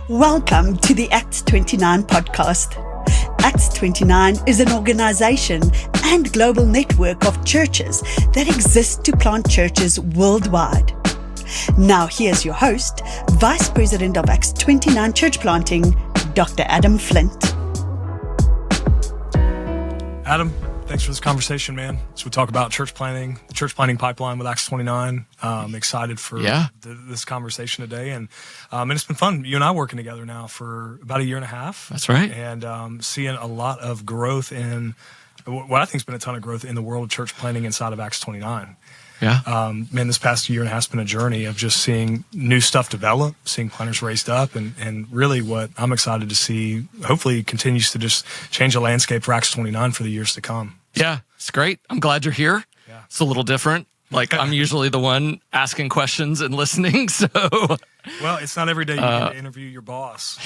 Welcome to the Acts 29 podcast. Acts 29 is an organization and global network of churches that exist to plant churches worldwide. Now here's your host, Vice President of Acts 29 Church Planting, Dr. Adam Flynt. Adam, thanks for this conversation, man. So we talk about church planting, the church planting pipeline with Acts 29. I'm excited for this conversation today. And it's been fun. You and I working together now for about a year and a half. That's right. And seeing a lot of growth in what I think has been a ton of growth in the world of church planting inside of Acts 29. Yeah. Man, this past year and a half has been a journey of just seeing new stuff develop, seeing planners raised up, and really what I'm excited to see, hopefully continues to just change the landscape for Acts 29 for the years to come. Yeah, it's great. I'm glad you're here. Yeah. It's a little different. Like, I'm usually the one asking questions and listening, so... Well, it's not every day you get to interview your boss.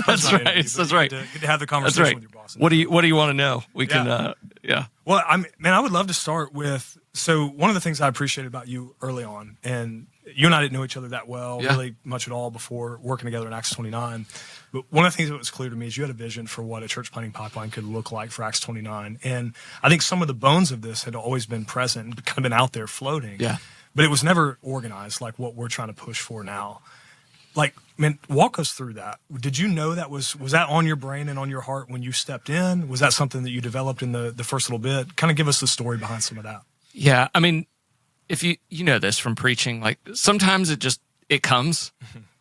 That's right. That's right. Get to have the conversation with your boss. What do you want to know? We can, yeah. Well, I would love to start with, so one of the things I appreciated about you early on, and you and I didn't know each other that well, really much at all before working together in Acts 29. But one of the things that was clear to me is you had a vision for what a church planting pipeline could look like for Acts 29. And I think some of the bones of this had always been present and kind of been out there floating. Yeah. But it was never organized like what we're trying to push for now. Like, man, walk us through that. Did you know that was that on your brain and on your heart when you stepped in? Was that something that you developed in the first little bit? Kind of give us the story behind some of that. Yeah, I mean, if you know this from preaching, like sometimes it comes,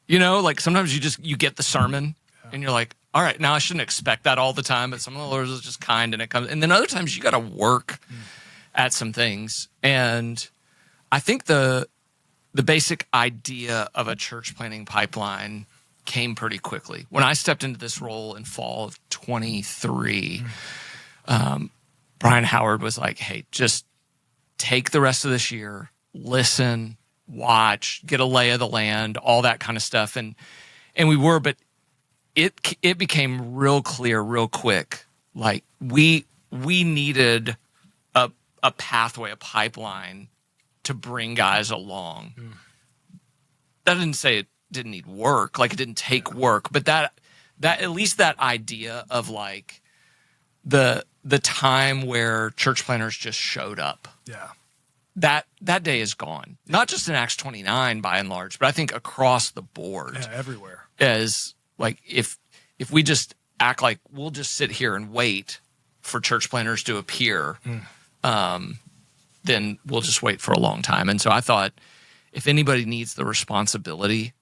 like sometimes you get the sermon and you're like, all right, now I shouldn't expect that all the time, but some of the Lord is just kind and it comes. And then other times you got to work at some things. And I think the basic idea of a church planting pipeline came pretty quickly. When I stepped into this role in fall of 23, Brian Howard was like, hey, just take the rest of this year, listen, watch, get a lay of the land, all that kind of stuff. And we were, but it became real clear real quick. Like we needed a pathway, a pipeline to bring guys along. That didn't say it didn't need work, like it didn't take work, but that at least that idea of like the time where church planners just showed up. Yeah. That day is gone. Not just in Acts 29 by and large, but I think across the board. Yeah, everywhere. As like if we just act like we'll just sit here and wait for church planners to appear, then we'll just wait for a long time. And so I thought, if anybody needs the responsibility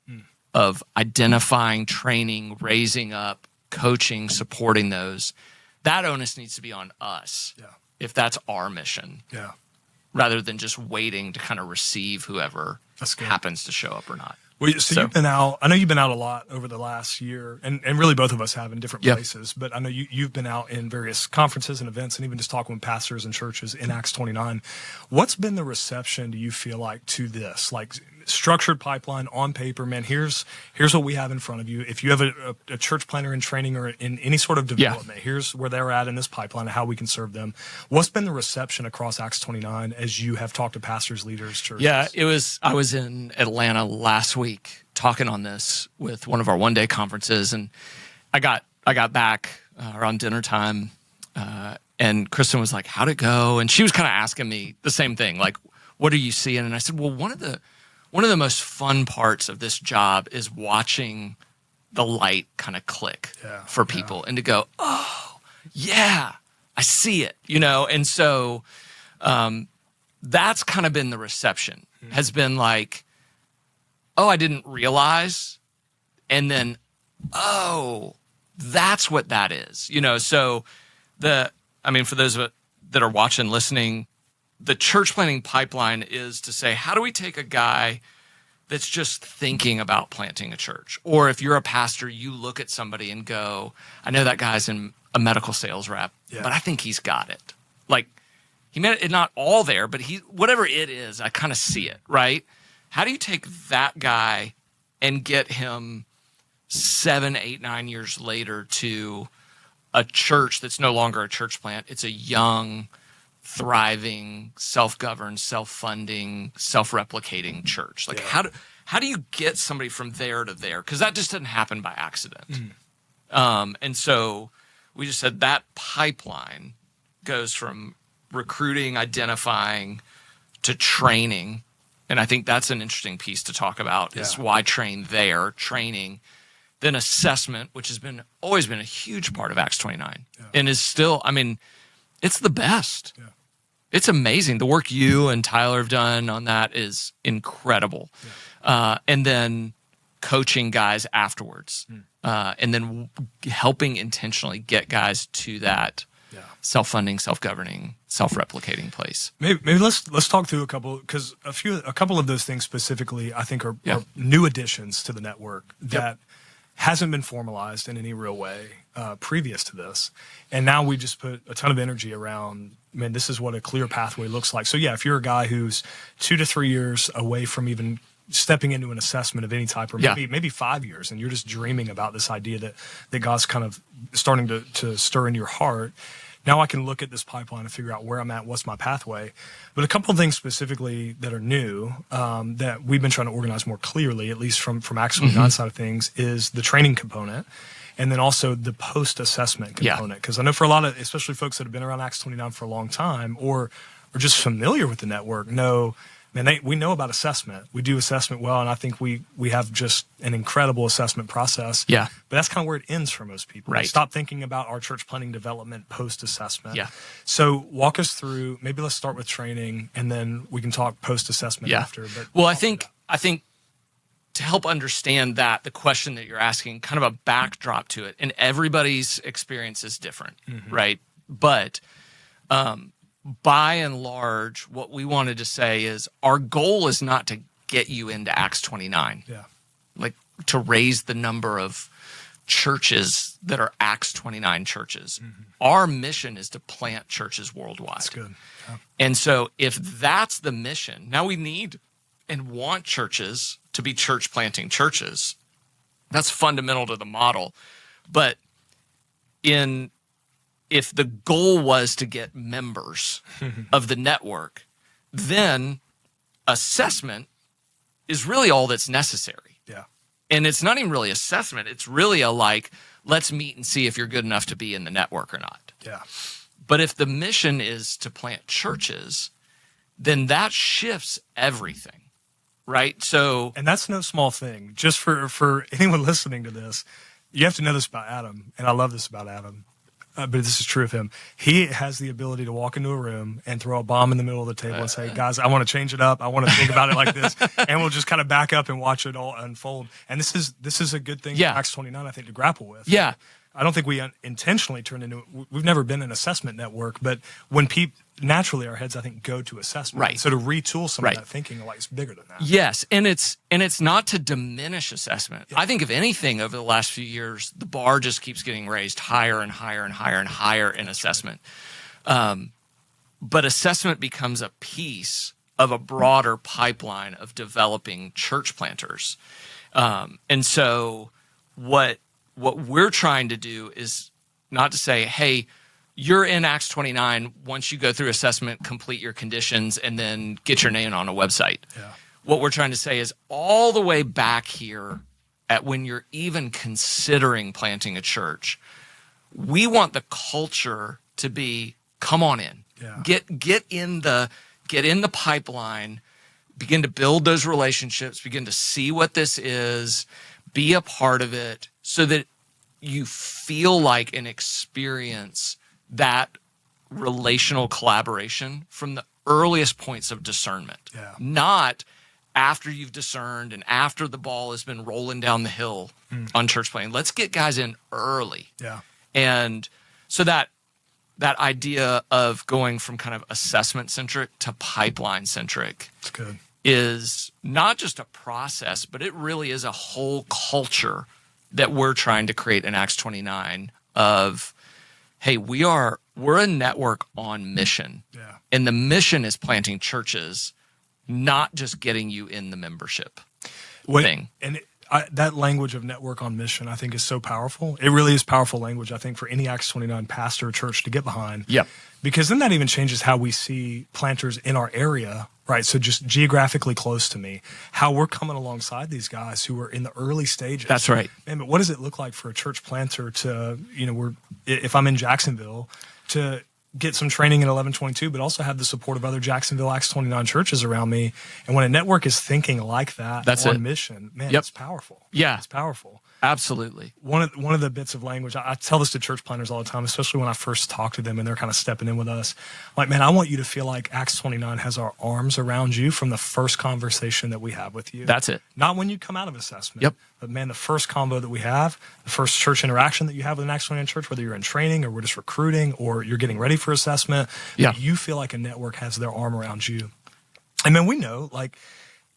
of identifying, training, raising up, coaching, supporting those, that onus needs to be on us. Yeah. If that's our mission. Yeah. Rather than just waiting to kind of receive whoever happens to show up or not. Well, so you've been out, I know you've been out a lot over the last year, and really both of us have in different places, but I know you've been out in various conferences and events and even just talking with pastors and churches in Acts 29. What's been the reception, do you feel like, to this? Like structured pipeline on paper, man, here's what we have in front of you. If you have a church planner in training or in any sort of development, here's where they're at in this pipeline and how we can serve them. What's been the reception across Acts 29 as you have talked to pastors, leaders, churches? Yeah, I was in Atlanta last week talking on this with one of our one-day conferences, and I got back around dinner time, and Kristen was like, how'd it go? And she was kind of asking me the same thing, like, what are you seeing? And I said, well, one of the most fun parts of this job is watching the light kind of click for people and to go, oh, yeah, I see it, And so that's kind of been the reception, has been like, oh, I didn't realize. And then, oh, that's what that is. So for those that are watching, listening, the church planting pipeline is to say, how do we take a guy that's just thinking about planting a church? Or if you're a pastor, you look at somebody and go, I know that guy's in a medical sales rep, but I think he's got it. Like, he may it not all there, but whatever it is, I kind of see it, right? How do you take that guy and get him 7, 8, 9 years later to a church that's no longer a church plant? It's a young, thriving, self-governed, self-funding, self-replicating church. Like, how do you get somebody from there to there? Because that just didn't happen by accident. And so we just said that pipeline goes from recruiting, identifying, to training. And I think that's an interesting piece to talk about is why train there, training, then assessment, which has always been a huge part of Acts 29 and is still, I mean, it's the best. Yeah. It's amazing. The work you and Tyler have done on that is incredible. Yeah. And then coaching guys afterwards, and then helping intentionally get guys to that self-funding, self-governing, self-replicating place. Maybe let's talk through a couple, because a couple of those things specifically I think are new additions to the network that hasn't been formalized in any real way previous to this, and now we just put a ton of energy around. Man, this is what a clear pathway looks like. So yeah, if you're a guy who's 2 to 3 years away from even stepping into an assessment of any type, or maybe 5 years, and you're just dreaming about this idea that God's kind of starting to stir in your heart. Now I can look at this pipeline and figure out where I'm at, what's my pathway. But a couple of things specifically that are new that we've been trying to organize more clearly, at least from Acts 29 side of things, is the training component, and then also the post-assessment component. Because I know for a lot of, especially folks that have been around Acts 29 for a long time or are just familiar with the network, we know about assessment. We do assessment well, and I think we have just an incredible assessment process. Yeah. But that's kind of where it ends for most people. Right. Stop thinking about our church planning development post-assessment. Yeah. So walk us through, maybe let's start with training, and then we can talk post-assessment after. But well, I think to help understand that, the question that you're asking, kind of a backdrop to it, and everybody's experience is different, right? But by and large, what we wanted to say is our goal is not to get you into Acts 29, like to raise the number of churches that are Acts 29 churches. Our mission is to plant churches worldwide. That's good. Yeah. And so if that's the mission, now we need and want churches to be church planting churches. That's fundamental to the model. But if the goal was to get members of the network, then assessment is really all that's necessary. Yeah. And it's not even really assessment. It's really let's meet and see if you're good enough to be in the network or not. Yeah. But if the mission is to plant churches, then that shifts everything, right? So, and that's no small thing. Just for anyone listening to this, you have to know this about Adam, and I love this about Adam. But this is true of him. He has the ability to walk into a room and throw a bomb in the middle of the table and say, guys, I want to change it up. I want to think about it like this. And we'll just kind of back up and watch it all unfold. And this is a good thing for Acts 29, I think, to grapple with. Yeah. I don't think we intentionally turned into, we've never been an assessment network, but when naturally our heads, I think, go to assessment. Right. So to retool some of that thinking, it's bigger than that. Yes. And it's not to diminish assessment. Yeah. I think if anything over the last few years, the bar just keeps getting raised higher and higher and higher and higher in assessment. But assessment becomes a piece of a broader pipeline of developing church planters. And so what we're trying to do is not to say, hey, you're in Acts 29. Once you go through assessment, complete your conditions, and then get your name on a website. Yeah. What we're trying to say is all the way back here at when you're even considering planting a church, we want the culture to be, come on in. Yeah. Get in the pipeline, begin to build those relationships, begin to see what this is, be a part of it, so that you feel like and experience that relational collaboration from the earliest points of discernment. Yeah. Not after you've discerned and after the ball has been rolling down the hill on church planting. Let's get guys in early. Yeah. And so that idea of going from kind of assessment-centric to pipeline-centric is not just a process, but it really is a whole culture that we're trying to create in Acts 29 of, hey, we're a network on mission. Yeah. And the mission is planting churches, not just getting you in the membership thing. And that language of network on mission, I think, is so powerful. It really is powerful language, I think, for any Acts 29 pastor or church to get behind. Yep. Because then that even changes how we see planters in our area right? So just geographically close to me, how we're coming alongside these guys who are in the early stages. That's right. Man, but what does it look like for a church planter to, if I'm in Jacksonville, to get some training in 1122, but also have the support of other Jacksonville Acts 29 churches around me. And when a network is thinking like that on mission, man, it's powerful. Yeah. It's powerful. Absolutely. One of the bits of language, I tell this to church planners all the time, especially when I first talk to them and they're kind of stepping in with us. Like, man, I want you to feel like Acts 29 has our arms around you from the first conversation that we have with you. That's it. Not when you come out of assessment, but man, the first combo that we have, the first church interaction that you have with an Acts 29 church, whether you're in training or we're just recruiting or you're getting ready for assessment, you feel like a network has their arm around you. And then we know, like,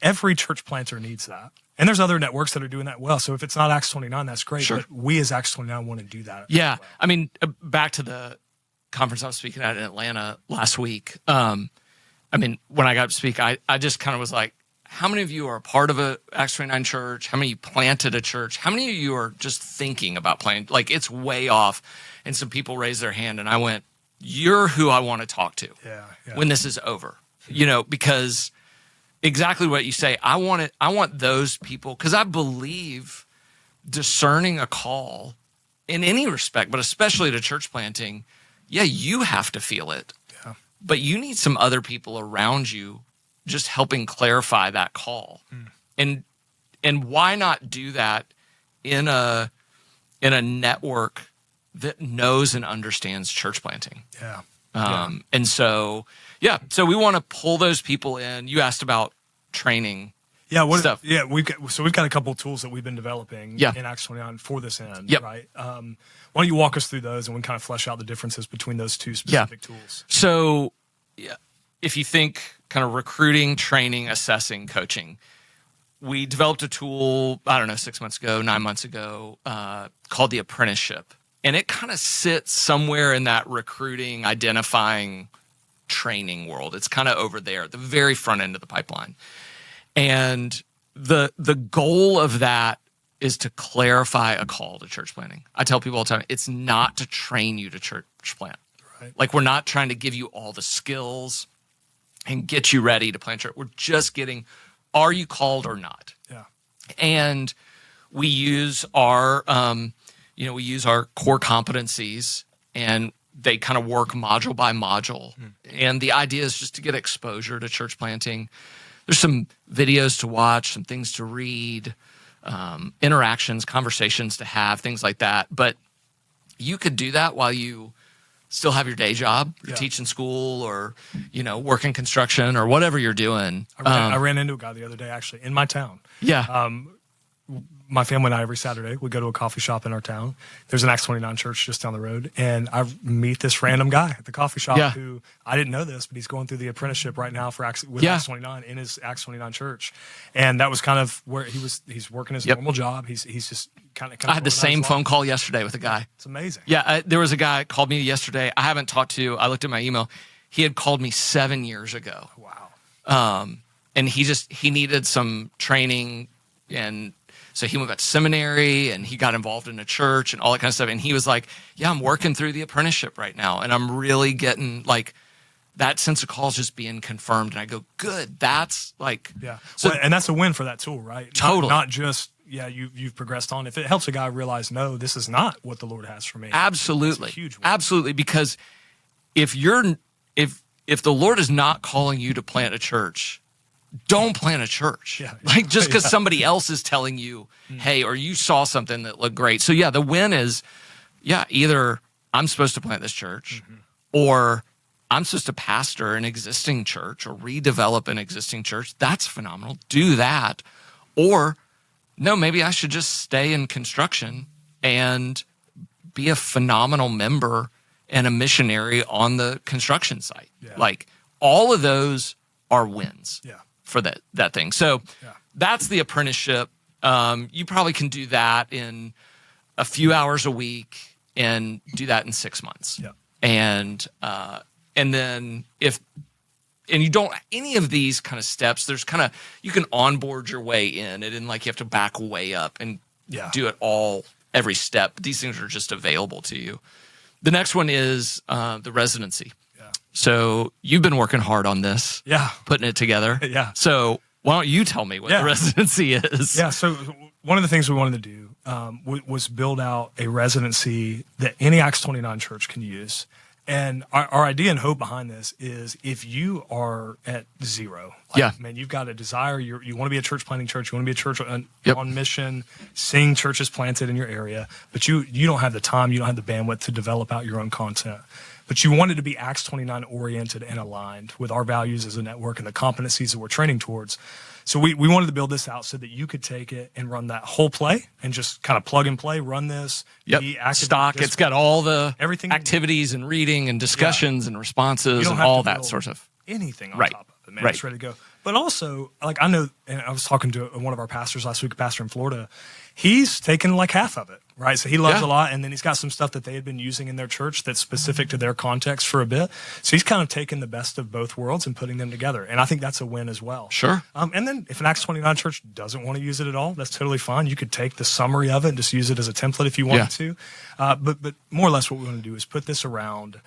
every church planter needs that. And there's other networks that are doing that well. So if it's not Acts 29, that's great. Sure. But we as Acts 29 want to do that. Yeah. Well. I mean, back to the conference I was speaking at in Atlanta last week. I mean, when I got to speak, I just kind of was like, how many of you are a part of a Acts 29 church? How many of you planted a church? How many of you are just thinking about planting? Like, it's way off. And some people raised their hand and I went, you're who I want to talk to when this is over, because exactly what you say. I want those people, because I believe discerning a call in any respect, but especially to church planting, you have to feel it. Yeah. But you need some other people around you just helping clarify that call. And why not do that in a network that knows and understands church planting? And so we want to pull those people in. You asked about training stuff. Yeah, we've got a couple of tools that we've been developing in Acts 29 for this end, right? Why don't you walk us through those and we can kind of flesh out the differences between those two specific tools? So if you think kind of recruiting, training, assessing, coaching, we developed a tool, 6 months ago, 9 months ago, called the apprenticeship. And it kind of sits somewhere in that recruiting, identifying, training world. It's kind of over there at the very front end of the pipeline. And the goal of that is to clarify a call to church planting. I tell people all the time, it's not to train you to church plant. Right. Like, we're not trying to give you all the skills and get you ready to plant church. We're just getting, are you called or not? Yeah. And we use our core competencies, and they kind of work module by module. And the idea is just to get exposure to church planting. There's some videos to watch, some things to read, interactions, conversations to have, things like that. But you could do that while you still have your day job, you're teaching school or, working construction or whatever you're doing. I ran into a guy the other day, actually, in my town. Yeah. My family and I, every Saturday, we go to a coffee shop in our town. There's an Acts 29 church just down the road. And I meet this random guy at the coffee shop who, I didn't know this, but he's going through the apprenticeship right now Acts 29 in his Acts 29 church. And that was kind of where he's working his normal job. He's just kind of. I had the same phone call yesterday with a guy. It's amazing. Yeah, there was a guy called me yesterday. I looked at my email. He had called me 7 years ago. Wow. And he needed some training, and so he went back to seminary and he got involved in a church and all that kind of stuff. And he was like, I'm working through the apprenticeship right now. And I'm really getting like that sense of call is just being confirmed. And I go, good. That's like, So, and that's a win for that tool, right? Totally. Not just, you've progressed on. If it helps a guy realize, no, this is not what the Lord has for me. Absolutely. It's a huge win. Absolutely. Because if the Lord is not calling you to plant a church, don't plant a church. Like, just because somebody else is telling you, hey, or you saw something that looked great. So the win is, either I'm supposed to plant this church or I'm supposed to pastor an existing church or redevelop an existing church. That's phenomenal. Do that. Or no, maybe I should just stay in construction and be a phenomenal member and a missionary on the construction site. Like, all of those are wins. For that thing. So that's the apprenticeship. You probably can do that in a few hours a week and do that in 6 months. And then you don't, any of these kind of steps, there's kind of, you can onboard your way in. It isn't like you have to back way up and do it all every step. These things are just available to you. The next one is the residency. So you've been working hard on this. Yeah. Putting it together. Yeah. So why don't you tell me what the residency is? Yeah. So one of the things we wanted to do was build out a residency that any Acts 29 church can use. And our idea and hope behind this is if you are at zero, man, you've got a desire, you want to be a church planting church, you want to be a church on mission, seeing churches planted in your area, but you don't have the time, you don't have the bandwidth to develop out your own content. But you wanted to be Acts 29 oriented and aligned with our values as a network and the competencies that we're training towards. So we wanted to build this out so that you could take it and run that whole play and just kind of plug and play, run this. Be active. Stock. It's got all the everything activities and reading and discussions and responses and all that sort of. Anything on top of it, man. It's ready to go. But also, like I know, and I was talking to one of our pastors last week, a pastor in Florida. He's taken like half of it, right? So he loves a lot, and then he's got some stuff that they had been using in their church that's specific to their context for a bit. So he's kind of taken the best of both worlds and putting them together, and I think that's a win as well. Sure. And then if an Acts 29 church doesn't want to use it at all, that's totally fine. You could take the summary of it and just use it as a template if you wanted to. But more or less what we want to do is put this around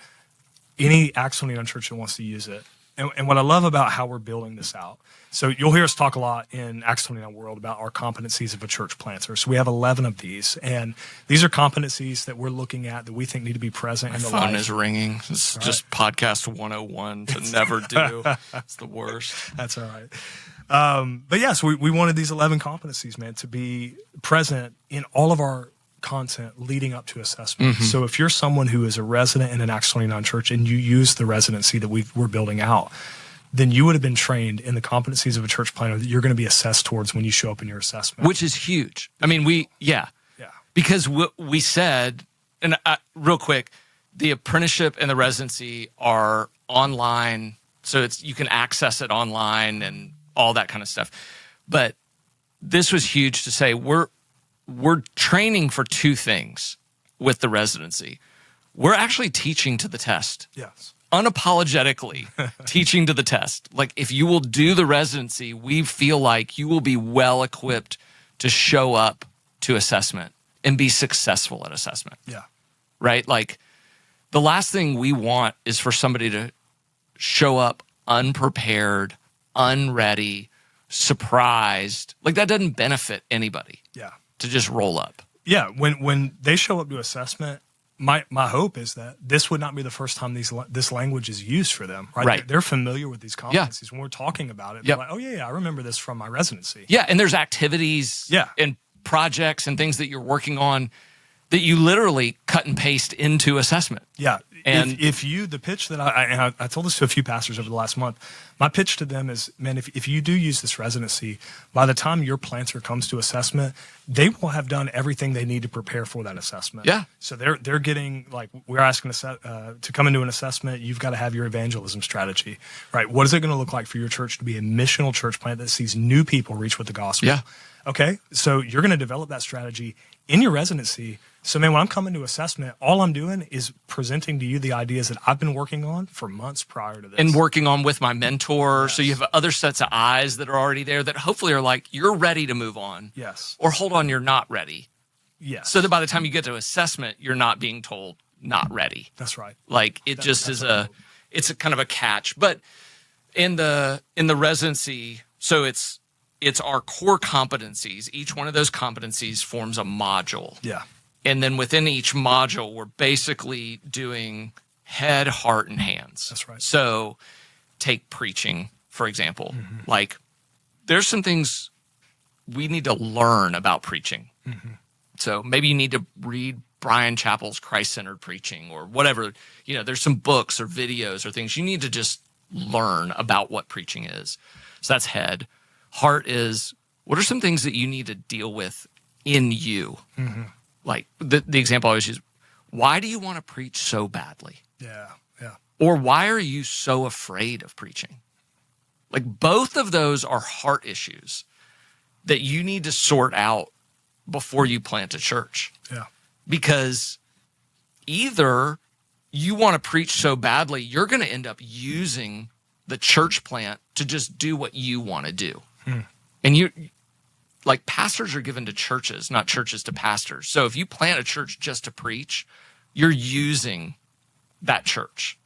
any Acts 29 church that wants to use it. And what I love about how we're building this out, so you'll hear us talk a lot in Acts 29 World about our competencies of a church planter. So we have 11 of these, and these are competencies that we're looking at that we think need to be present in the life. My phone is ringing. It's just podcast 101 to never do. It's the worst. That's all right. But yeah, so we wanted these 11 competencies, man, to be present in all of our content leading up to assessment. Mm-hmm. So if you're someone who is a resident in an Acts 29 church and you use the residency that we're building out, then you would have been trained in the competencies of a church planner that you're going to be assessed towards when you show up in your assessment. Which is huge. I mean, because we said, and real quick, the apprenticeship and the residency are online, so you can access it online and all that kind of stuff. But this was huge to say we're training for two things with the residency. We're actually teaching to the test. Yes. Unapologetically teaching to the test. Like if you will do the residency, we feel like you will be well equipped to show up to assessment and be successful at assessment. Yeah. Right? Like the last thing we want is for somebody to show up unprepared, unready, surprised. Like that doesn't benefit anybody. Yeah. To just roll up. Yeah. When they show up to assessment, my hope is that this would not be the first time this language is used for them, right? They're familiar with these competencies. Yeah. When we're talking about it, they're like, oh, yeah, I remember this from my residency. Yeah, and there's activities and projects and things that you're working on that you literally cut and paste into assessment. Yeah. And if the pitch that I told this to a few pastors over the last month, my pitch to them is, man, if you do use this residency, by the time your planter comes to assessment, they will have done everything they need to prepare for that assessment. Yeah. So they're getting, like, we're asking to come into an assessment, you've got to have your evangelism strategy, right? What is it going to look like for your church to be a missional church plant that sees new people reach with the gospel? Yeah. Okay. So you're going to develop that strategy in your residency. So, man, when I'm coming to assessment, all I'm doing is presenting to you the ideas that I've been working on for months prior to this. And working on with my mentor. Yes. So you have other sets of eyes that are already there that hopefully are like, you're ready to move on. Yes. Or hold on, you're not ready. Yes. So that by the time you get to assessment, you're not being told not ready. That's right. Like it just is it's a kind of a catch. But in the residency, so it's our core competencies. Each one of those competencies forms a module. Yeah. And then within each module, we're basically doing head, heart, and hands. That's right. So take preaching, for example. Mm-hmm. Like there's some things we need to learn about preaching. Mm-hmm. So maybe you need to read Brian Chappell's Christ-Centered Preaching or whatever. You know, there's some books or videos or things you need to just learn about what preaching is. So that's head. Heart is, what are some things that you need to deal with in you? Mm-hmm. Like the example I always use, why do you want to preach so badly? Yeah. Or why are you so afraid of preaching? Like both of those are heart issues that you need to sort out before you plant a church. Yeah. Because either you want to preach so badly, you're going to end up using the church plant to just do what you want to do. And like pastors are given to churches, not churches to pastors. So if you plant a church just to preach, you're using that church.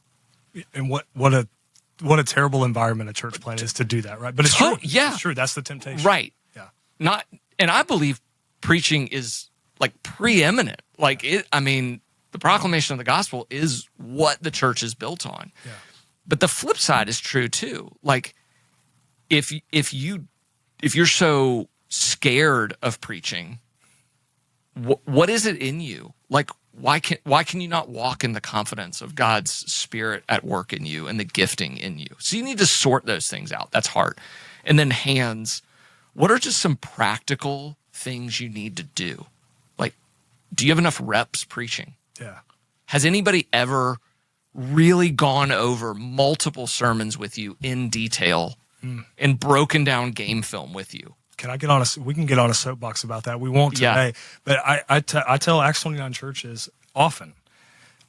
And what a terrible environment a church plant is to do that, right? But it's true. Yeah. It's true. That's the temptation. Right. Yeah. And I believe preaching is like preeminent. Like the proclamation of the gospel is what the church is built on. Yeah. But the flip side is true too. Like if you're so scared of preaching, what is it in you? Like why can you not walk in the confidence of God's Spirit at work in you and the gifting in you? So you need to sort those things out. That's hard. And then hands, what are just some practical things you need to do? Like, do you have enough reps preaching? Yeah. Has anybody ever really gone over multiple sermons with you in detail and broken down game film with you? Can I get on we can get on a soapbox about that. We won't today. But I tell Acts 29 churches often,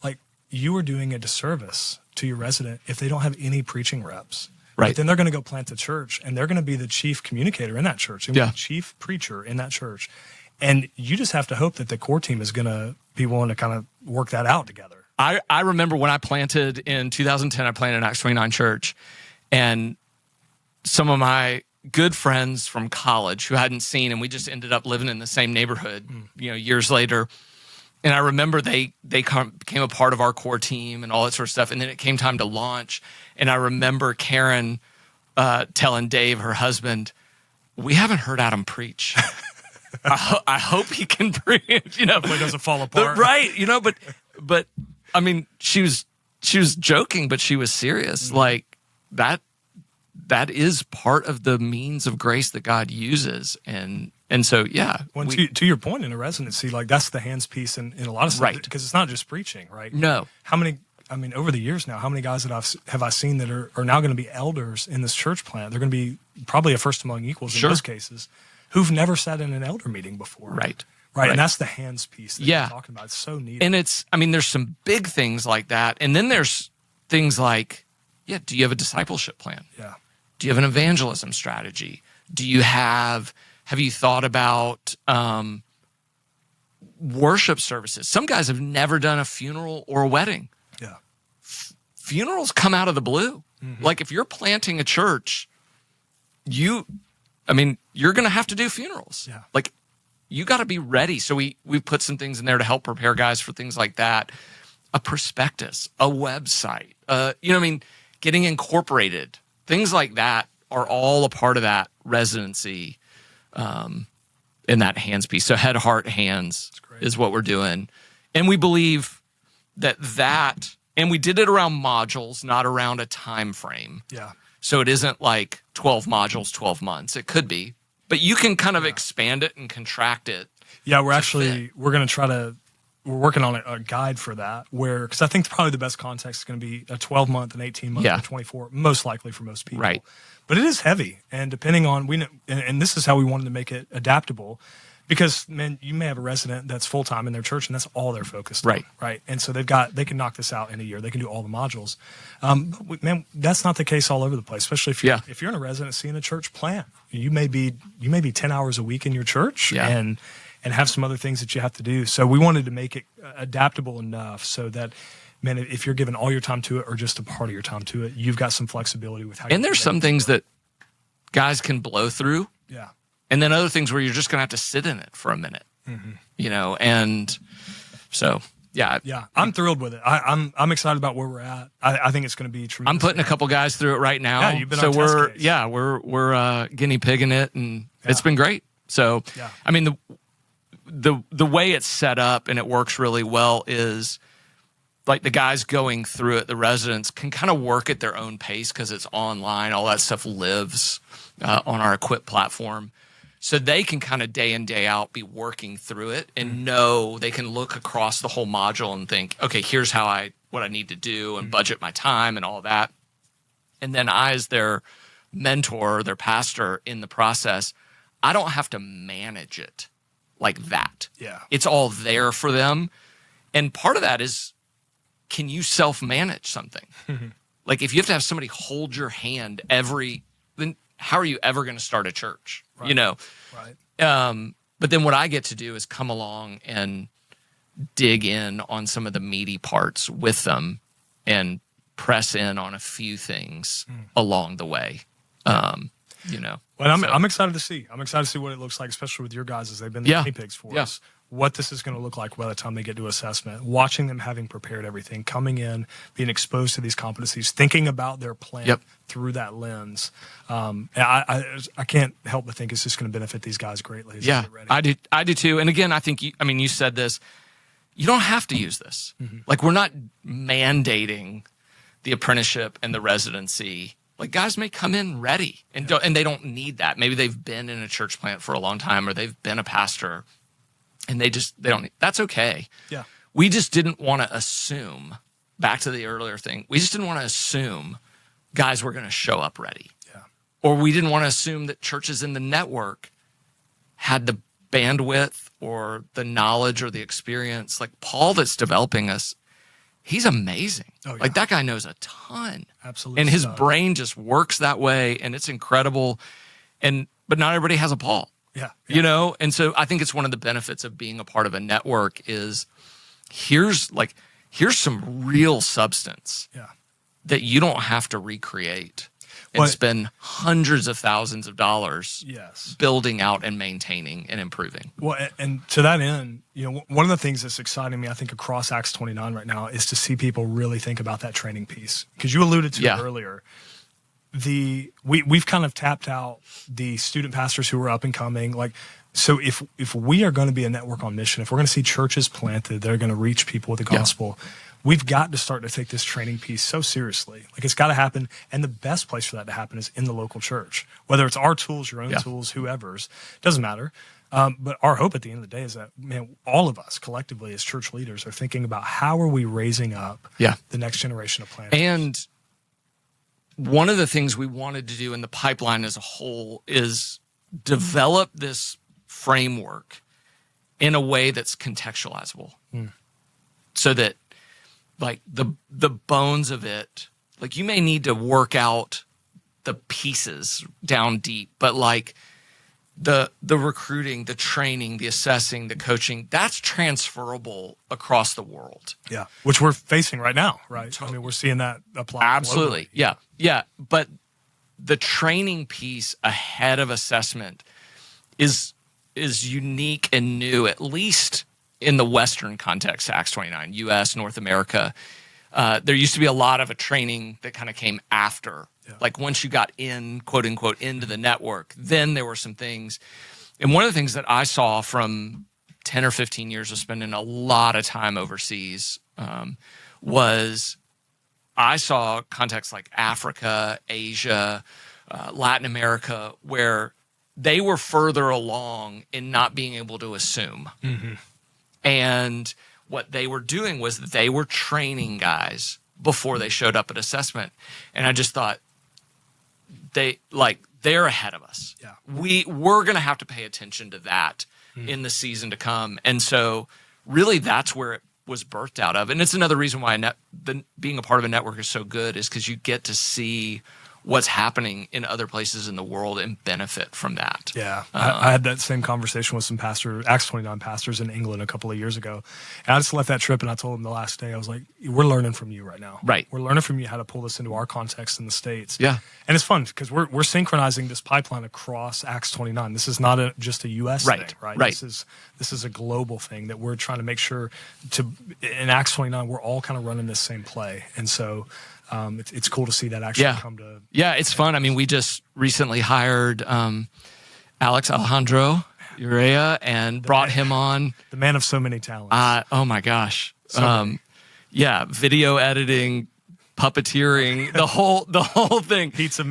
like, you are doing a disservice to your resident if they don't have any preaching reps. Right. But then they're going to go plant a church, and they're going to be the chief communicator in that church. And the chief preacher in that church. And you just have to hope that the core team is going to be willing to kind of work that out together. I remember when I planted in 2010, I planted an Acts 29 church, and some of my good friends from college who hadn't seen, and we just ended up living in the same neighborhood, years later. And I remember they became a part of our core team and all that sort of stuff. And then it came time to launch. And I remember Karen telling Dave, her husband, we haven't heard Adam preach. I hope he can preach. Hopefully it doesn't fall apart. Right. But I mean, she was joking, but she was serious. Mm-hmm. Like that is part of the means of grace that God uses. And so, yeah. Well, to your point in a residency, like, that's the hands piece in a lot of stuff. Right. Because it's not just preaching, right? No. Over the years now, how many guys that have I seen that are now going to be elders in this church plant? They're going to be probably a first among equals in most cases, who've never sat in an elder meeting before. Right. And that's the hands piece that you're talking about. It's so neat. And there's some big things like that. And then there's things like, do you have a discipleship plan? Yeah. Do you have an evangelism strategy? Have you thought about worship services? Some guys have never done a funeral or a wedding. Yeah. Funerals come out of the blue. Mm-hmm. Like, if you're planting a church, you're going to have to do funerals. Yeah. Like, you got to be ready. So we put some things in there to help prepare guys for things like that. A prospectus, a website, getting incorporated. Things like that are all a part of that residency in that hands piece. So head, heart, hands is what we're doing. And we believe that, and we did it around modules, not around a time frame. Yeah. So it isn't like 12 modules, 12 months. It could be, but you can kind of expand it and contract it. Yeah, we're working on a guide for that, because I think probably the best context is going to be a 12-month, an 18-month, a 24, most likely for most people. Right. But it is heavy, and depending on, and this is how we wanted to make it adaptable, because, man, you may have a resident that's full-time in their church, and that's all they're focused on. Right. And so they can knock this out in a year. They can do all the modules. But, man, that's not the case all over the place, especially if you're in a residency in a church plant. You may be 10 hours a week in your church, and have some other things that you have to do. So we wanted to make it adaptable enough so that, man, if you're giving all your time to it or just a part of your time to it, you've got some flexibility with how. And there's some things that guys can blow through. Yeah. And then other things where you're just going to have to sit in it for a minute. Mm-hmm. And so, yeah. Yeah, I'm thrilled with it. I'm excited about where we're at. I think it's going to be tremendous. I'm putting a couple guys through it right now. Yeah, you've been on test case. We're guinea pigging it, and it's been great. So, the way it's set up and it works really well is, like, the guys going through it, the residents can kind of work at their own pace because it's online. All that stuff lives on our Equip platform. So they can kind of day in, day out be working through it and know they can look across the whole module and think, okay, here's what I need to do and budget my time and all that. And then I, as their mentor, their pastor in the process, I don't have to manage it like that. Yeah. It's all there for them. And part of that is, can you self-manage something? Like, if you have to have somebody hold your hand then how are you ever going to start a church? Right. Right. But then what I get to do is come along and dig in on some of the meaty parts with them and press in on a few things along the way. You know. Well, I'm excited to see. I'm excited to see what it looks like, especially with your guys as they've been the guinea pigs for us. What this is going to look like by the time they get to assessment, watching them having prepared everything, coming in, being exposed to these competencies, thinking about their plan through that lens. I can't help but think it's just going to benefit these guys greatly as they get ready. I do too. And again, I think, you said this, you don't have to use this. Like, we're not mandating the apprenticeship and the residency. Like, guys may come in ready and they don't need that. Maybe they've been in a church plant for a long time, or they've been a pastor. And they don't need, that's okay. Yeah. We just didn't want to assume, back to the earlier thing, we just didn't want to assume guys were going to show up ready. Yeah. Or we didn't want to assume that churches in the network had the bandwidth or the knowledge or the experience. Like, Paul that's developing us, he's amazing. Oh, yeah. Like, that guy knows a ton. Absolutely. And his brain just works that way, and it's incredible. But not everybody has a Paul. Yeah. You know, and so I think it's one of the benefits of being a part of a network is here's some real substance that you don't have to recreate and spend hundreds of thousands of dollars building out and maintaining and improving. Well, and to that end, one of the things that's exciting me, I think, across Acts 29 right now is to see people really think about that training piece. Because you alluded to it earlier. We've kind of tapped out the student pastors who are up and coming. Like, so if we are going to be a network on mission, if we're going to see churches planted that are going to reach people with the gospel, we've got to start to take this training piece so seriously. Like, it's got to happen. And the best place for that to happen is in the local church, whether it's our tools, your own tools, whoever's, doesn't matter. But our hope at the end of the day is that, man, all of us collectively as church leaders are thinking about how are we raising up the next generation of planters. And one of the things we wanted to do in the pipeline as a whole is develop this framework in a way that's contextualizable. So that, like, the bones of it, like, you may need to work out the pieces down deep, but like the recruiting, the training, the assessing, the coaching, that's transferable across the world. Yeah, which we're facing right now, right? Totally. I mean, we're seeing that apply. Absolutely, globally. Yeah. But the training piece ahead of assessment is unique and new, at least in the Western context, Acts 29, U.S., North America. There used to be a lot of a training that kind of came after. Like, once you got in, quote unquote, into the network, then there were some things. And one of the things that I saw from 10 or 15 years of spending a lot of time overseas was I saw contexts like Africa, Asia, Latin America, where they were further along in not being able to assume. And what they were doing was they were training guys before they showed up at assessment. And I just thought, they're ahead of us. Yeah. We're going to have to pay attention to that in the season to come. And so really that's where it was birthed out of. And it's another reason why being a part of a network is so good, is because you get to see what's happening in other places in the world and benefit from that. Yeah. I had that same conversation with some Acts 29 pastors in England a couple of years ago. And I just left that trip and I told them the last day, I was like, we're learning from you right now. Right. We're learning from you how to pull this into our context in the States. Yeah. And it's fun because we're synchronizing this pipeline across Acts 29. This is not just a U.S. thing, right? Right. This is a global thing that we're trying to make sure in Acts 29, we're all kind of running this same play. And so it's cool to see that actually come to. Yeah, it's fun. I mean, we just recently hired Alex Alejandro Urea and brought him on. The man of so many talents. Oh my gosh. Video editing, puppeteering, the whole thing. Pizza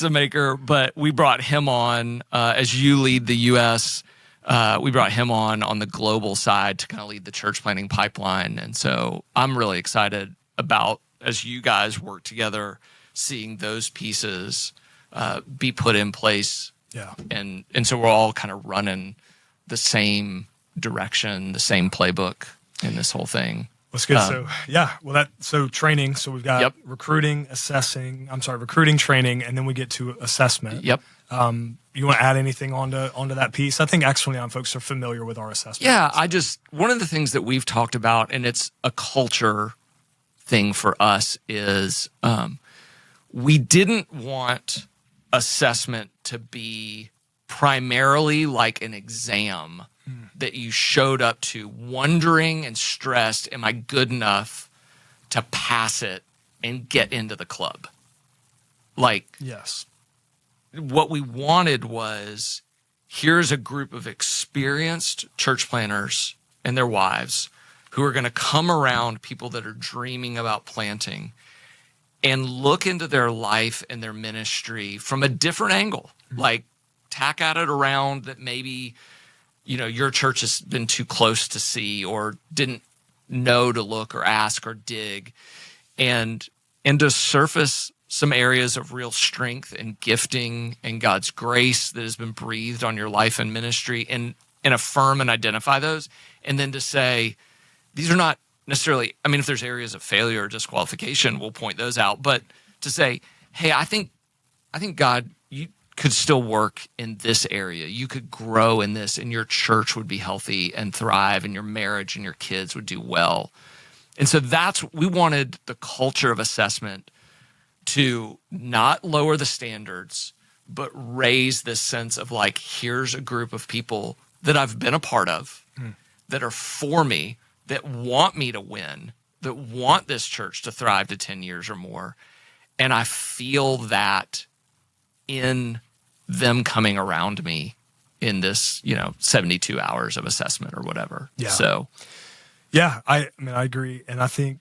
maker. But we brought him on as you lead the U.S. We brought him on the global side to kind of lead the church planting pipeline. And so I'm really excited about, as you guys work together, seeing those pieces be put in place. Yeah. And so we're all kind of running the same direction, the same playbook in this whole thing. That's good. So training. So we've got recruiting, training, and then we get to assessment. Yep. You want to add anything onto that piece? I think Acts 29 folks are familiar with our assessment. Yeah, one of the things that we've talked about, and it's a culture thing for us is we didn't want assessment to be primarily like an exam that you showed up to wondering and stressed, am I good enough to pass it and get into the club? Like, Yes. what we wanted was, here's a group of experienced church planners and their wives who are going to come around people that are dreaming about planting and look into their life and their ministry from a different angle, like tack at it around that maybe, your church has been too close to see or didn't know to look or ask or dig, and to surface some areas of real strength and gifting and God's grace that has been breathed on your life and ministry, and affirm and identify those. And then to say, these are not necessarily, if there's areas of failure or disqualification, we'll point those out. But to say, hey, I think God, you could still work in this area. You could grow in this, and your church would be healthy and thrive, and your marriage and your kids would do well. And so we wanted the culture of assessment to not lower the standards, but raise this sense of like, here's a group of people that I've been a part of, that are for me, that want me to win, that want this church to thrive to 10 years or more. And I feel that in them coming around me in this, 72 hours of assessment or whatever. Yeah. So, yeah, I agree. And I think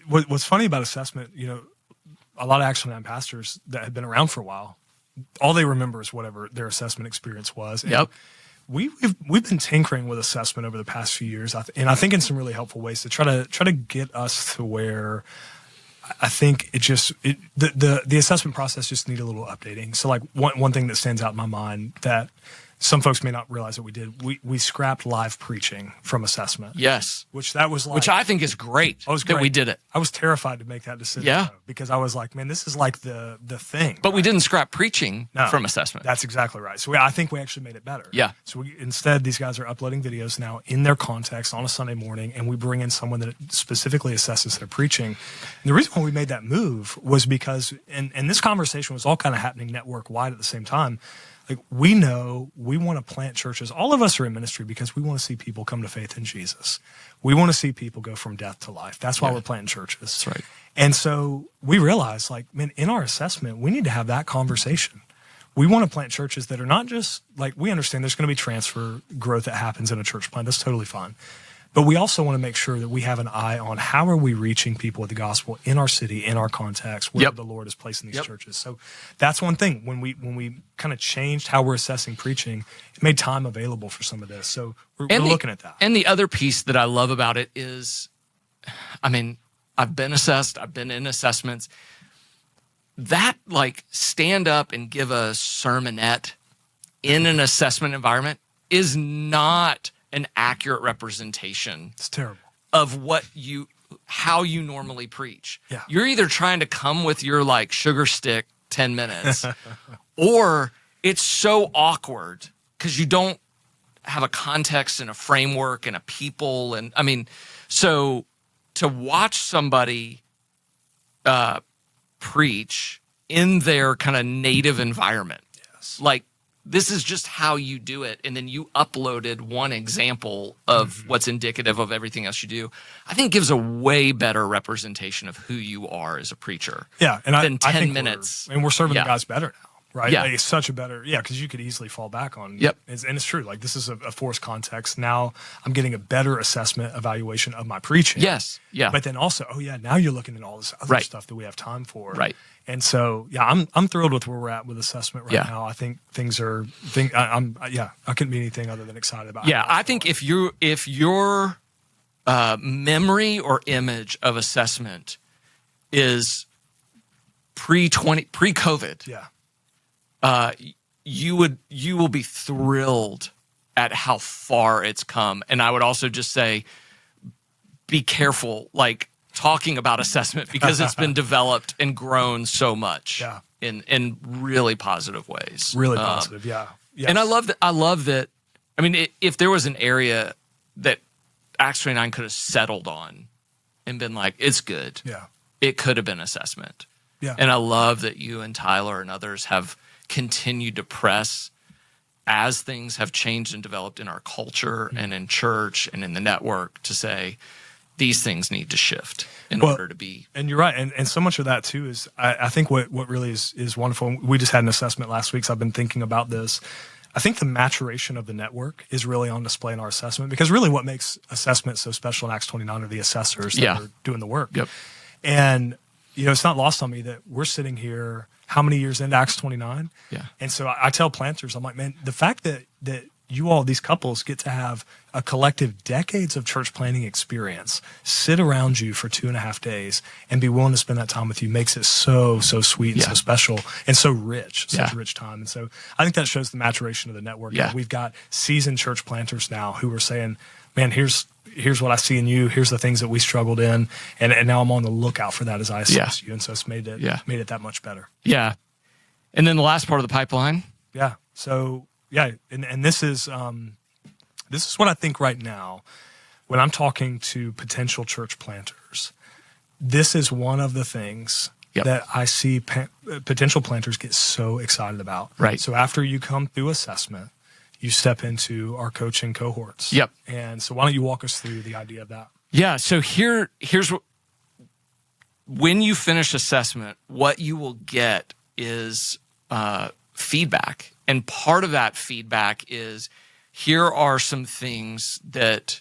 what's funny about assessment, a lot of Acts 29 pastors that have been around for a while, all they remember is whatever their assessment experience was. And yep. We've been tinkering with assessment over the past few years, and I think in some really helpful ways to try to get us to where I think the assessment process just need a little updating. So like one thing that stands out in my mind that some folks may not realize that we did, we scrapped live preaching from assessment. Yes. Which I think is great that we did it. I was terrified to make that decision. Yeah. Though, because I was like, man, this is like the thing. But we didn't scrap preaching from assessment. That's exactly right. So I think we actually made it better. Yeah. So instead, these guys are uploading videos now in their context on a Sunday morning, and we bring in someone that specifically assesses their preaching. And the reason why we made that move was because, and this conversation was all kind of happening network-wide at the same time. Like, we know we want to plant churches. All of us are in ministry because we want to see people come to faith in Jesus. We want to see people go from death to life. That's why we're planting churches. That's right. And so we realized, like, man, in our assessment, we need to have that conversation. We want to plant churches that are not just, like, we understand there's going to be transfer growth that happens in a church plant. That's totally fine. But we also want to make sure that we have an eye on how are we reaching people with the gospel in our city, in our context, where the Lord is placing these churches. So that's one thing. When we kind of changed how we're assessing preaching, it made time available for some of this. So we're looking at that. And the other piece that I love about it is, I've been assessed, I've been in assessments. That, like, stand up and give a sermonette in an assessment environment is not an accurate representation. It's terrible. Of how you normally preach. Yeah. You're either trying to come with your like sugar stick 10 minutes or it's so awkward because you don't have a context and a framework and a people. And so to watch somebody preach in their kind of native environment, like, this is just how you do it, and then you uploaded one example of what's indicative of everything else you do, I think gives a way better representation of who you are as a preacher. Yeah, and than 10 I think minutes. We're serving the guys better now, right? Yeah. Like, it's such a better, because you could easily fall back on. Yep. And it's true. Like, this is a forced context. Now I'm getting a better assessment, evaluation of my preaching. Yes. Yeah. But then also, now you're looking at all this other stuff that we have time for. Right. And so, I'm thrilled with where we're at with assessment right now. I think I couldn't be anything other than excited about it. Yeah, I think if your memory or image of assessment is pre-COVID, you will be thrilled at how far it's come. And I would also just say, be careful, like, talking about assessment because it's been developed and grown so much in really positive ways. Really positive, yeah. Yes. And I love that. If there was an area that Acts 29 could have settled on and been like, it's good. Yeah. It could have been assessment. Yeah. And I love that you and Tyler and others have continued to press as things have changed and developed in our culture and in church and in the network to say these things need to shift in order to be. And you're right. And so much of that too is I think what really is wonderful. We just had an assessment last week, so I've been thinking about this. I think the maturation of the network is really on display in our assessment, because really what makes assessment so special in Acts 29 are the assessors that are doing the work. Yep. And, it's not lost on me that we're sitting here how many years into Acts 29? Yeah. And so I tell planters, I'm like, man, the fact that you all, these couples, get to have a collective decades of church planting experience sit around you for 2.5 days and be willing to spend that time with you makes it so sweet and so special and so rich, such a rich time. And so I think that shows the maturation of the network. Yeah. We've got seasoned church planters now who are saying, man, here's what I see in you. Here's the things that we struggled in. And now I'm on the lookout for that as I assess you. And so it's made it that much better. Yeah. And then the last part of the pipeline. Yeah. So, and this is what I think right now when I'm talking to potential church planters. This is one of the things that I see potential planters get so excited about. Right. So after you come through assessment, you step into our coaching cohorts. Yep. And so why don't you walk us through the idea of that? Yeah. So here's what, when you finish assessment, what you will get is feedback. And part of that feedback is, here are some things that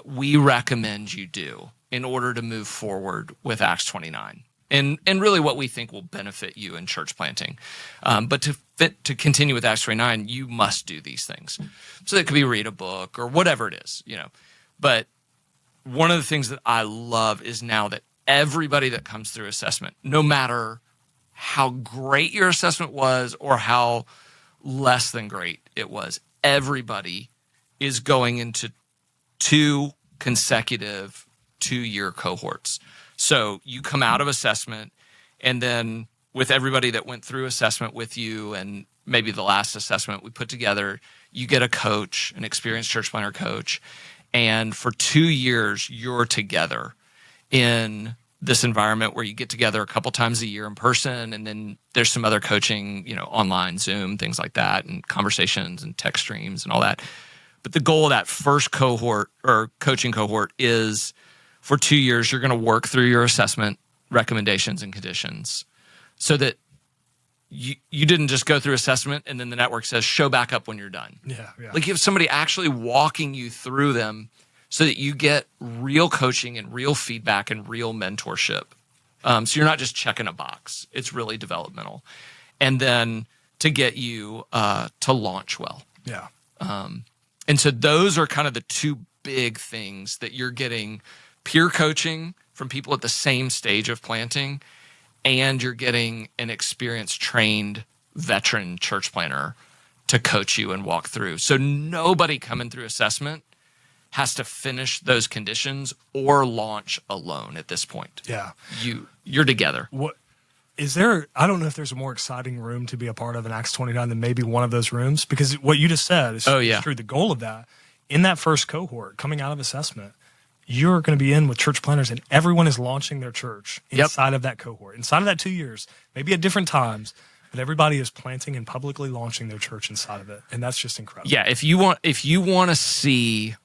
we recommend you do in order to move forward with Acts 29. And really what we think will benefit you in church planting. But to continue with Acts 29, you must do these things. So that could be read a book or whatever it is, But one of the things that I love is now that everybody that comes through assessment, no matter how great your assessment was or how less than great it was, everybody is going into 2 consecutive 2-year cohorts. So you come out of assessment, and then with everybody that went through assessment with you, and maybe the last assessment we put together, you get a coach, an experienced church planter coach, and for 2 years you're together in this environment where you get together a couple times a year in person, and then there's some other coaching, online, Zoom, things like that, and conversations and text streams and all that. But the goal of that first cohort or coaching cohort is, for 2 years, you're going to work through your assessment recommendations and conditions so that you didn't just go through assessment and then the network says, show back up when you're done. Yeah. Like, you have somebody actually walking you through them so that you get real coaching and real feedback and real mentorship. So you're not just checking a box. It's really developmental. And then to get you to launch well. Yeah. And so those are kind of the 2 big things that you're getting: peer coaching from people at the same stage of planting, and you're getting an experienced, trained, veteran church planter to coach you and walk through. So nobody coming through assessment has to finish those conditions or launch alone at this point. Yeah. You're together. What is there? I don't know if there's a more exciting room to be a part of in Acts 29 than maybe one of those rooms, because what you just said is true. The goal of that, in that first cohort coming out of assessment, you're going to be in with church planters, and everyone is launching their church inside of that cohort, inside of that 2 years, maybe at different times, but everybody is planting and publicly launching their church inside of it. And that's just incredible. Yeah. If you want to see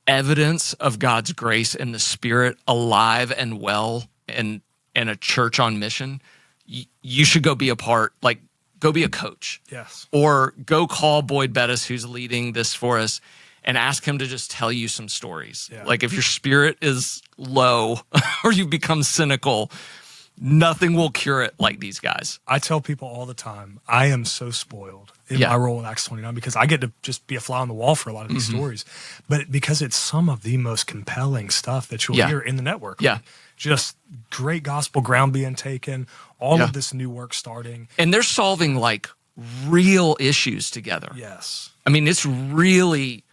evidence of God's grace and the Spirit alive and well and a church on mission, you should go be a part, like go be a coach. Yes. Or go call Boyd Bettis, who's leading this for us, and ask him to just tell you some stories. Yeah. Like, if your spirit is low or you become cynical, nothing will cure it like these guys. I tell people all the time, I am so spoiled in my role in Acts 29 because I get to just be a fly on the wall for a lot of these stories. But because it's some of the most compelling stuff that you'll hear in the network. Yeah. Like, just great gospel ground being taken, all of this new work starting. And they're solving like real issues together. Yes. I mean, it's really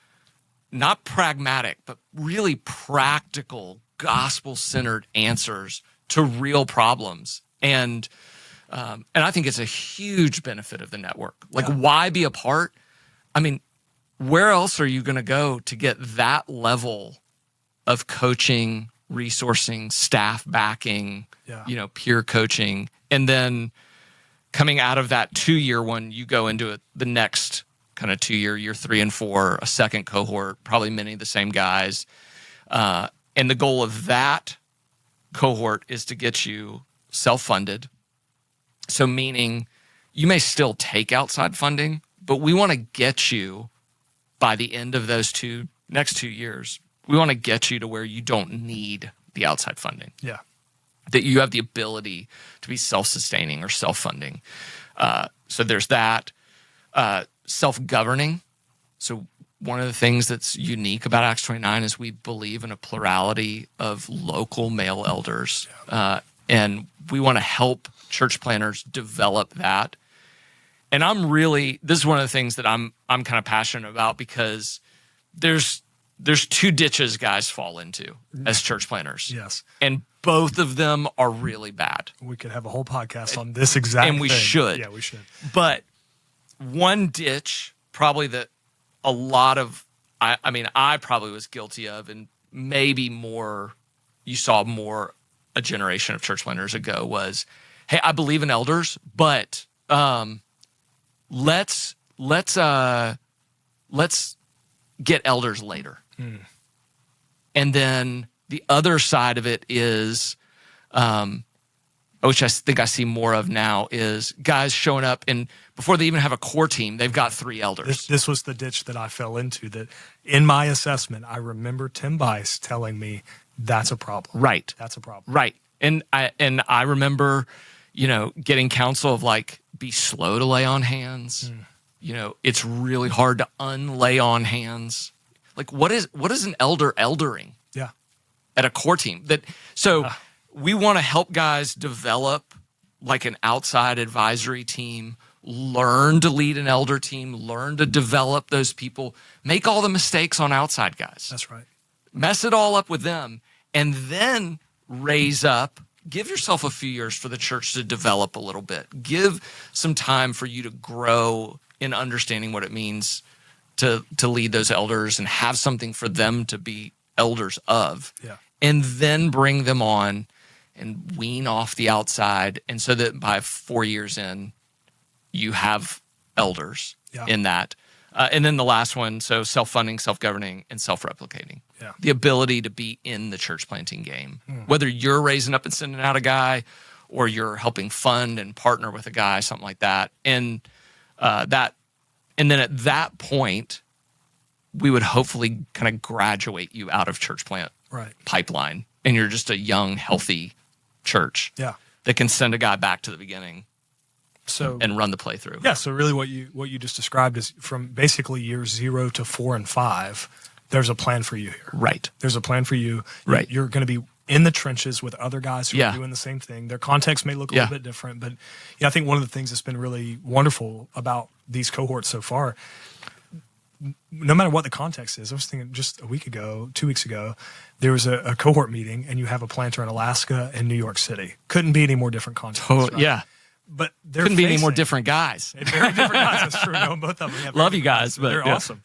not pragmatic, but really practical, gospel-centered answers to real problems. And I think it's a huge benefit of the network. Like, why be a part? I mean, where else are you going to go to get that level of coaching, resourcing, staff backing, peer coaching. And then coming out of that 2-year one, you go into the next kind of 2-year, year 3 and 4, a second cohort, probably many of the same guys. And the goal of that cohort is to get you self-funded. So meaning you may still take outside funding, but we want to get you by the end of those next 2 years, we want to get you to where you don't need the outside funding. Yeah. That you have the ability to be self-sustaining or self-funding. So there's that. Self-governing. So one of the things that's unique about Acts 29 is we believe in a plurality of local male elders. And we want to help church planners develop that. And this is one of the things that I'm kind of passionate about, because there's 2 ditches guys fall into as church planners. Yes. And both of them are really bad. We could have a whole podcast on this exact And we thing. should. Yeah, we should. But one ditch, probably that a lot of, I probably was guilty of, and maybe more, you saw more a generation of church planners ago, was, hey, I believe in elders, but let's get elders later. And then the other side of it is, which I think I see more of now, is guys showing up and before they even have a core team, they've got 3 elders. This was the ditch that I fell into, that in my assessment, I remember Tim Bice telling me that's a problem. Right. That's a problem. Right. And I remember, getting counsel of like, be slow to lay on hands. It's really hard to unlay on hands. Like, what is an elder eldering? Yeah. At a core team. We want to help guys develop like an outside advisory team, learn to lead an elder team, learn to develop those people, make all the mistakes on outside guys. That's right. Mess it all up with them, and then raise up. Give yourself a few years for the church to develop a little bit. Give some time for you to grow in understanding what it means to lead those elders and have something for them to be elders of. Yeah. And then bring them on and wean off the outside. And so that by 4 years in, you have elders in that. And then the last one, so self-funding, self-governing, and self-replicating. Yeah. The ability to be in the church planting game. Whether you're raising up and sending out a guy, or you're helping fund and partner with a guy, something like that. And and then at that point, we would hopefully kind of graduate you out of church plant pipeline. And you're just a young, healthy church that can send a guy back to the beginning and run the playthrough. Yeah, so really what you just described is from basically years 0 to 4 and 5, there's a plan for you here. Right. There's a plan for you. Right. You're going to be in the trenches with other guys who are doing the same thing. Their context may look a little bit different, but I think one of the things that's been really wonderful about these cohorts so far, no matter what the context is, I was thinking just a week ago, 2 weeks ago, there was a cohort meeting, and you have a planter in Alaska and New York City. Couldn't be any more different contexts. Right? Yeah. But they're couldn't be any more different guys. Very different guys. That's true. No, both of them have love you guys, but they're awesome.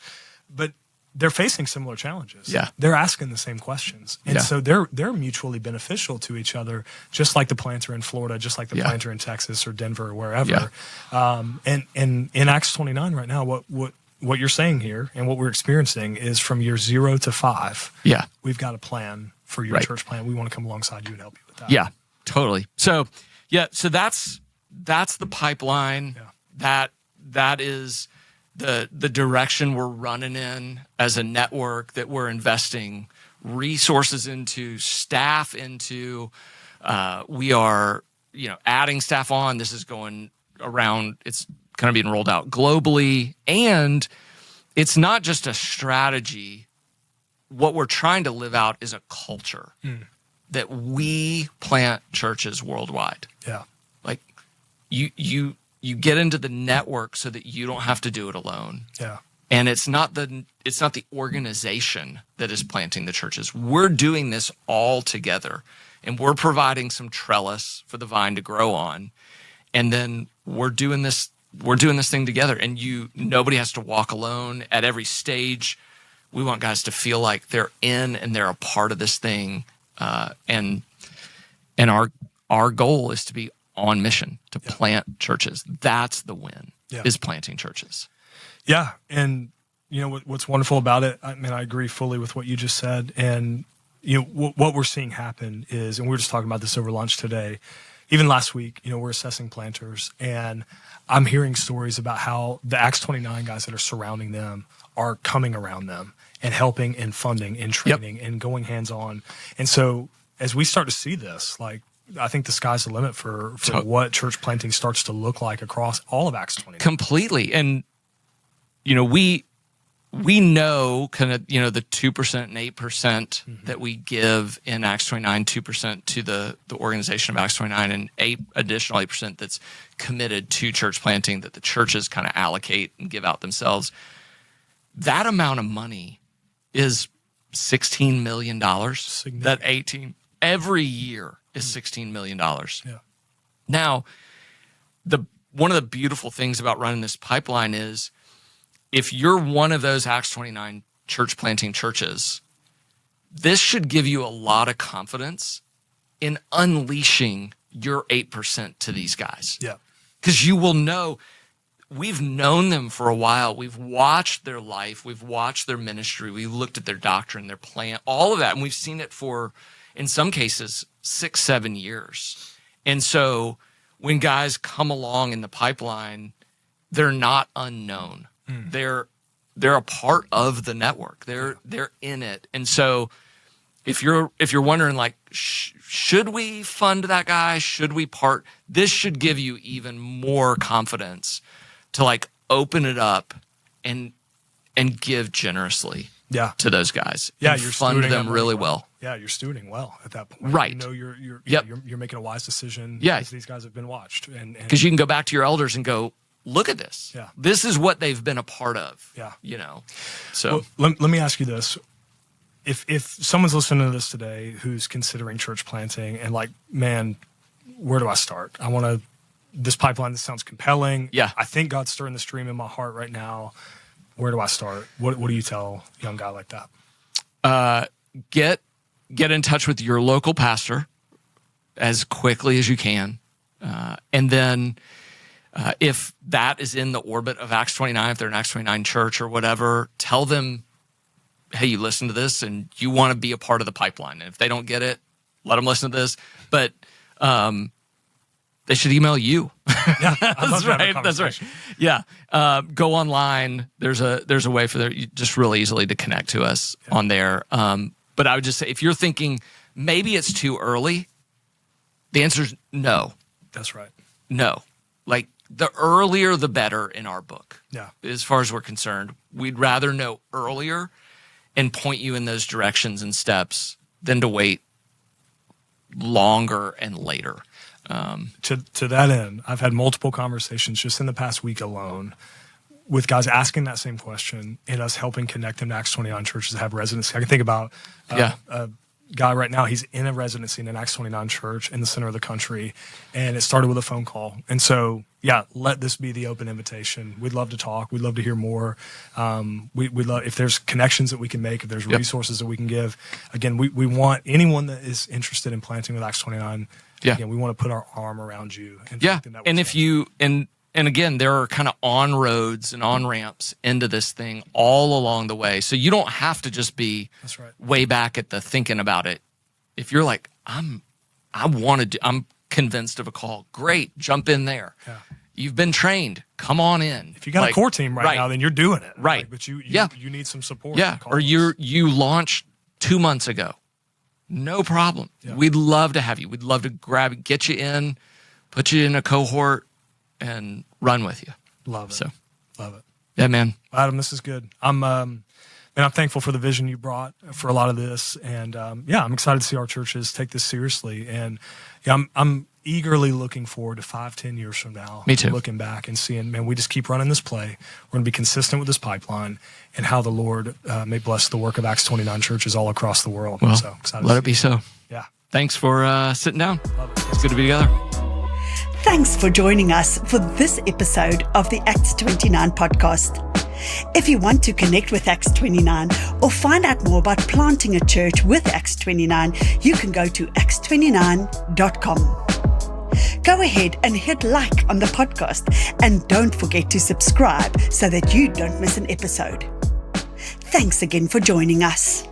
But they're facing similar challenges. Yeah. They're asking the same questions. And so they're mutually beneficial to each other, just like the planter in Florida, just like the planter in Texas or Denver or wherever. And in Acts 29 right now, what you're saying here and what we're experiencing is from year 0 to 5. Yeah. We've got a plan for your church plan. We want to come alongside you and help you with that. Yeah, totally. So that's the pipeline. Yeah. That is the direction we're running in as a network, that we're investing resources into, staff into. We are, adding staff on. This is going around. It's kind of being rolled out globally, and it's not just a strategy. What we're trying to live out is a culture that we plant churches worldwide. Yeah. Like you get into the network so that you don't have to do it alone. Yeah. And it's not the organization that is planting the churches. We're doing this all together, and we're providing some trellis for the vine to grow on. And then we're doing this thing together, and nobody has to walk alone at every stage. We want guys to feel like they're in and they're a part of this thing. And our goal is to be on mission, to plant churches. That's the win, is planting churches. Yeah. And, what's wonderful about it, I mean, I agree fully with what you just said. And, what we're seeing happen is, and we were just talking about this over lunch today, even last week, we're assessing planters, and I'm hearing stories about how the Acts 29 guys that are surrounding them are coming around them and helping and funding and training and going hands-on. And so as we start to see this, I think the sky's the limit for what church planting starts to look like across all of Acts 29. Completely. And, we know kind of, the 2% and 8% that we give in Acts 29, 2% to the organization of Acts 29, and additional 8% that's committed to church planting that the churches kind of allocate and give out themselves. That amount of money is $16 million. That 18 every year is $16 million. Yeah. Now, one of the beautiful things about running this pipeline is, if you're one of those Acts 29 church planting churches, this should give you a lot of confidence in unleashing your 8% to these guys. Yeah. Because you will know, we've known them for a while. We've watched their life. We've watched their ministry. We've looked at their doctrine, their plan, all of that. And we've seen it for, in some cases, 6-7 years. And so when guys come along in the pipeline, they're not unknown. They're a part of the network. They're in it. And so if you're wondering, should we fund that guy? Should we part? This should give you even more confidence to open it up and give generously to those guys. Yeah, and you're fund them really well. Yeah, you're stewarding well at that point. Right. You're making a wise decision because these guys have been watched. And because you can go back to your elders and go, look at this. Yeah. This is what they've been a part of. Yeah. So let me ask you this. If someone's listening to this today who's considering church planting and man, where do I start? This pipeline, this sounds compelling. Yeah. I think God's stirring the stream in my heart right now. Where do I start? What do you tell a young guy like that? Get in touch with your local pastor as quickly as you can. And then if that is in the orbit of Acts 29, if they're an Acts 29 church or whatever, tell them, hey, you listen to this and you want to be a part of the pipeline. And if they don't get it, let them listen to this. But they should email you. Yeah, that's right. That's right. Yeah, go online. There's a way for just really easily to connect to us on there. But I would just say, if you're thinking maybe it's too early, the answer is no. That's right. No. The earlier, the better in our book. Yeah. As far as we're concerned, we'd rather know earlier and point you in those directions and steps than to wait longer and later. To that end, I've had multiple conversations just in the past week alone with guys asking that same question and us helping connect them to Acts 29 churches that have residency. I can think about a guy right now, he's in a residency in an Acts 29 church in the center of the country, and it started with a phone call. And so, let this be the open invitation. We'd love to talk. We'd love to hear more. We'd love, if there's connections that we can make, if there's resources that we can give. Again, we want anyone that is interested in planting with Acts 29. Again, we want to put our arm around you. And if you, and again, there are kind of on-roads and on-ramps into this thing all along the way. So you don't have to just be way back at the thinking about it. If you're like, I'm convinced of a call, great, jump in there. Yeah. You've been trained, come on in. If you got a core team right now, then you're doing it. Right. But you need some support. Yeah, or you launched 2 months ago. No problem. Yeah. We'd love to have you. We'd love to get you in, put you in a cohort, and run with you. Love it. Love it. Yeah, man. Adam, this is good. I'm thankful for the vision you brought for a lot of this, and I'm excited to see our churches take this seriously. And I'm eagerly looking forward to 5-10 years from now. Me too. Looking back and seeing, man, we just keep running this play. We're going to be consistent with this pipeline, and how the Lord may bless the work of Acts 29 churches all across the world. Well, so excited. Let it be so. Yeah. Thanks for sitting down. Love it. It's good to be together. Thanks for joining us for this episode of the Acts 29 podcast. If you want to connect with Acts 29 or find out more about planting a church with Acts 29, you can go to acts29.com. Go ahead and hit like on the podcast and don't forget to subscribe so that you don't miss an episode. Thanks again for joining us.